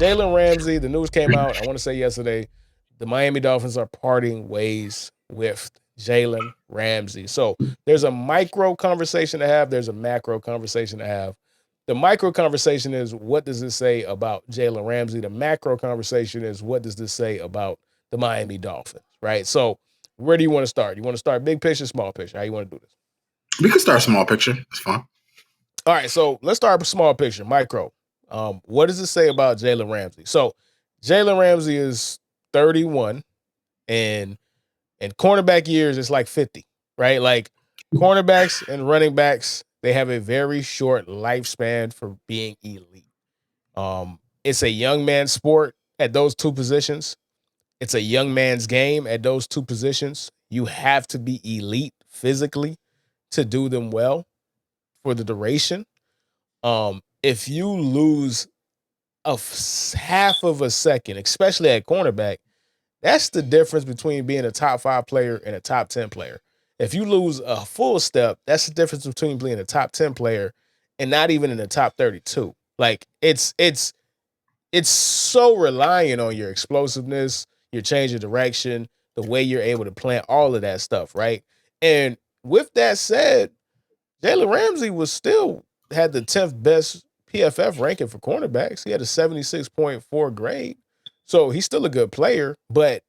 Jalen Ramsey, the news came out, I want to say yesterday, the Miami Dolphins are parting ways with Jalen Ramsey. So there's a micro conversation to have. There's a macro conversation to have. The micro conversation is, what does this say about Jalen Ramsey? The macro conversation is, what does this say about the Miami Dolphins, right? So where do you want to start? You want to start big picture, small picture? How you want to do this? We can start small picture. It's fine. All right, so let's start with small picture, micro. What does it say about Jalen Ramsey? So Jalen Ramsey is 31, and in cornerback years, it's like 50, right? Like cornerbacks and running backs, they have a very short lifespan for being elite. It's a young man's sport at those two positions. It's a young man's game at those two positions. You have to be elite physically to do them well for the duration. If you lose half of a second, especially at cornerback, that's the difference between being a top 5 player and a top 10 player. If you lose a full step, that's the difference between being a top 10 player and not even in the top 32. Like it's so reliant on your explosiveness, your change of direction, the way you're able to plant, all of that stuff, right? And with that said, Jalen Ramsey was still had the 10th best PFF ranking for cornerbacks. He had a 76.4 grade. So he's still a good player, but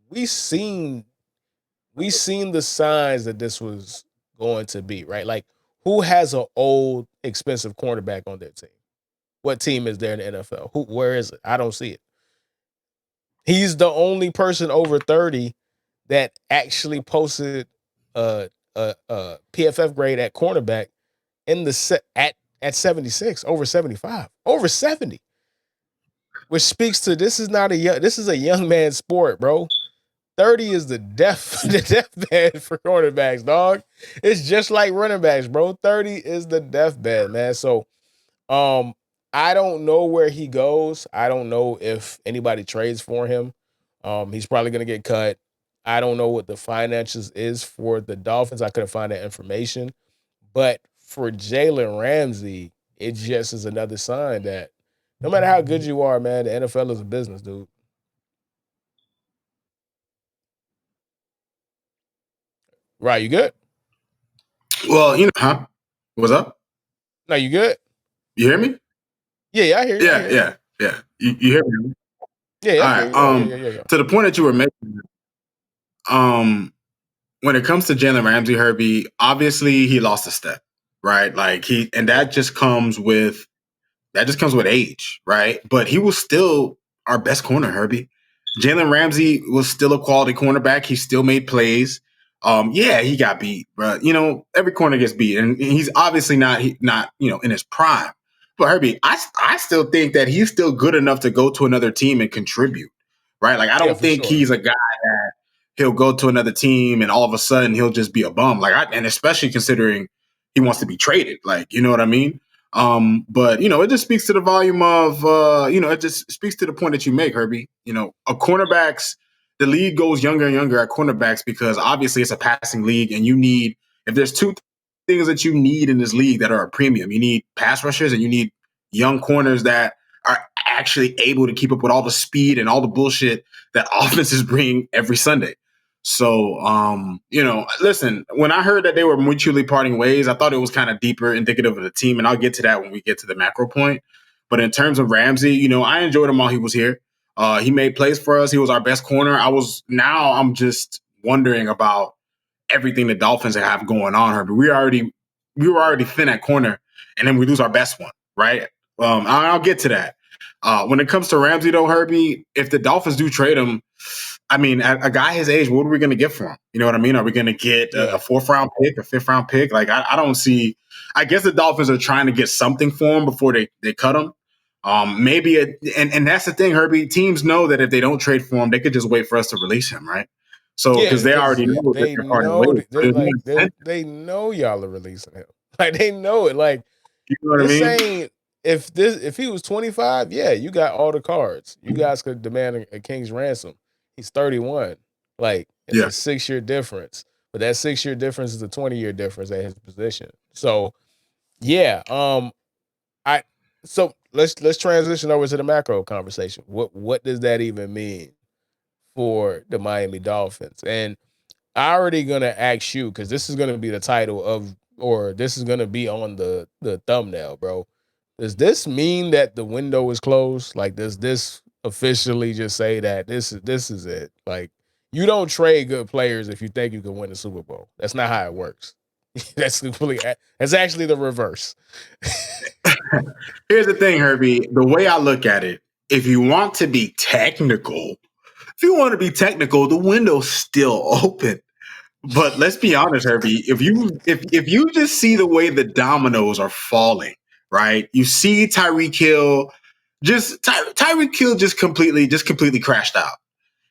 we seen the signs that this was going to be, right? Like, who has an old, expensive cornerback on their team? What team is there in the NFL? Where is it? I don't see it. He's the only person over 30 that actually posted a PFF grade at cornerback in the at 76, over 75, over 70. Which speaks to, this is a young man's sport, bro. 30 is the deathbed for cornerbacks, dog. It's just like running backs, bro. 30 is the deathbed, man. So I don't know where he goes. I don't know if anybody trades for him. He's probably gonna get cut. I don't know what the finances is for the Dolphins. I couldn't find that information. But for Jalen Ramsey, it just is another sign that no matter how good you are, man, the NFL is a business, dude. Right, you good? Well, huh? What's up? No, you good? You hear me? Yeah, I hear you. Yeah. You hear me? Yeah, All I hear right. you. Yeah. To the point that you were making, when it comes to Jalen Ramsey, Herbie, obviously he lost a step, right? Like that just comes with age, right? But he was still our best corner, Herbie. Jalen Ramsey was still a quality cornerback. He still made plays. Yeah, he got beat, but every corner gets beat, and he's obviously not in his prime. But Herbie, I still think that he's still good enough to go to another team and contribute, right? Like I don't think he's a guy that he'll go to another team and all of a sudden he'll just be a bum. And especially considering he wants to be traded, like, you know what I mean? But it just speaks to the volume of it just speaks to the point that you make, Herbie. A cornerbacks, the league goes younger and younger at cornerbacks because obviously it's a passing league, and if there's two things that you need in this league that are a premium, you need pass rushers and you need young corners that are actually able to keep up with all the speed and all the bullshit that offenses bring every Sunday. So, listen, when I heard that they were mutually parting ways, I thought it was kind of deeper, indicative of the team. And I'll get to that when we get to the macro point. But in terms of Ramsey, I enjoyed him while he was here. He made plays for us. He was our best corner. I'm just wondering about everything the Dolphins have going on here. But we were already thin at corner, and then we lose our best one, right? I'll get to that. When it comes to Ramsey, though, Herbie, if the Dolphins do trade him, I mean, a guy his age, what are we going to get for him? You know what I mean? Are we going to get a 4th round pick, a 5th round pick? Like, I don't see. I guess the Dolphins are trying to get something for him before they cut him. Maybe and that's the thing, Herbie. Teams know that if they don't trade for him, they could just wait for us to release him, right? So because they already know that they're parting ways. They know y'all are releasing him. Like, they know it. Like, you know what I mean? If he was 25, yeah, you got all the cards. You guys could demand a king's ransom. He's 31. Like, it's a 6-year difference. But that 6-year difference is a 20-year difference at his position. So, yeah. So let's transition over to the macro conversation. What does that even mean for the Miami Dolphins? And I already gonna ask you because this is gonna be the title of, or this is gonna be on the thumbnail, bro. Does this mean that the window is closed? Like, does this officially just say that this is it? Like, you don't trade good players if you think you can win the Super Bowl. That's not how it works. That's actually the reverse. Here's the thing, Herbie. The way I look at it, if you want to be technical, the window's still open. But let's be honest, Herbie. If you just see the way the dominoes are falling, right? You see Tyreek Hill, Tyreek Hill just completely crashed out.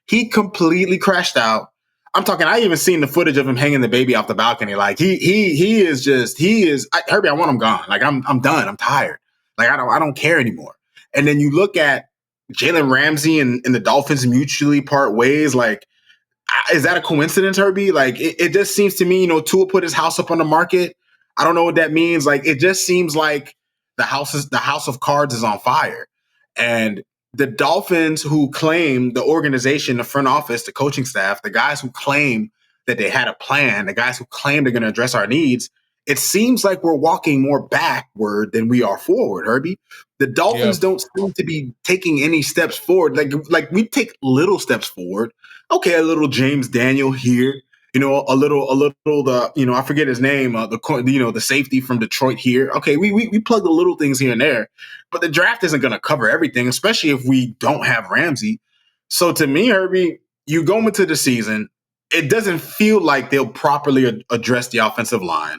He completely crashed out. I'm talking. I even seen the footage of him hanging the baby off the balcony. Like Herbie. I want him gone. Like I'm done. I'm tired. Like I don't care anymore. And then you look at Jalen Ramsey and the Dolphins mutually part ways. Like, is that a coincidence, Herbie? Like it just seems to me, Tua put his house up on the market. I don't know what that means. Like it just seems like the house of cards is on fire. And the Dolphins, who claim, the organization, the front office, the coaching staff, the guys who claim that they had a plan, the guys who claim they're going to address our needs, it seems like we're walking more backward than we are forward, Herbie. The Dolphins don't seem to be taking any steps forward. Like we take little steps forward. Okay, a little James Daniel here, a little I forget his name, the safety from Detroit here. Okay, we plug the little things here and there, but the draft isn't going to cover everything, especially if we don't have Ramsey. So to me, Herbie, you go into the season, it doesn't feel like they'll properly address the offensive line.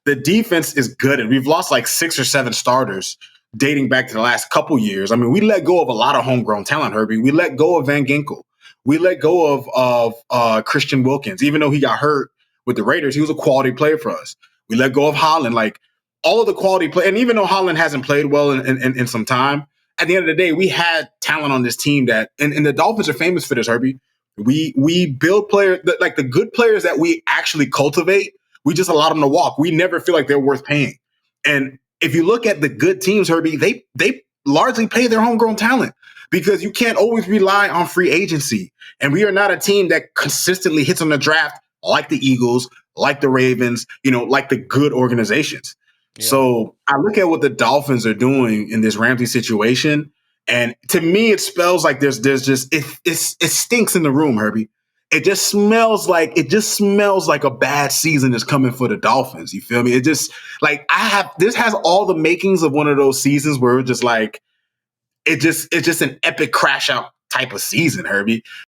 The defense is good, and we've lost like 6 or 7 starters dating back to the last couple years. I mean, we let go of a lot of homegrown talent, Herbie. We let go of Van Ginkel. We let go of Christian Wilkins. Even though he got hurt with the Raiders, he was a quality player for us. We let go of Holland. Like, all of the quality play, and even though Holland hasn't played well in some time, at the end of the day, we had talent on this team and the Dolphins are famous for this, Herbie. We build players, like the good players that we actually cultivate, we just allow them to walk. We never feel like they're worth paying. And if you look at the good teams, Herbie, they largely pay their homegrown talent because you can't always rely on free agency. And we are not a team that consistently hits on the draft like the Eagles, like the Ravens, like the good organizations. Yeah. So I look at what the Dolphins are doing in this Ramsey situation, and to me, it spells like there's just it stinks in the room, Herbie. It just smells like a bad season is coming for the Dolphins. You feel me? It just like this has all the makings of one of those seasons where it's just like it's just an epic crash out type of season, Herbie.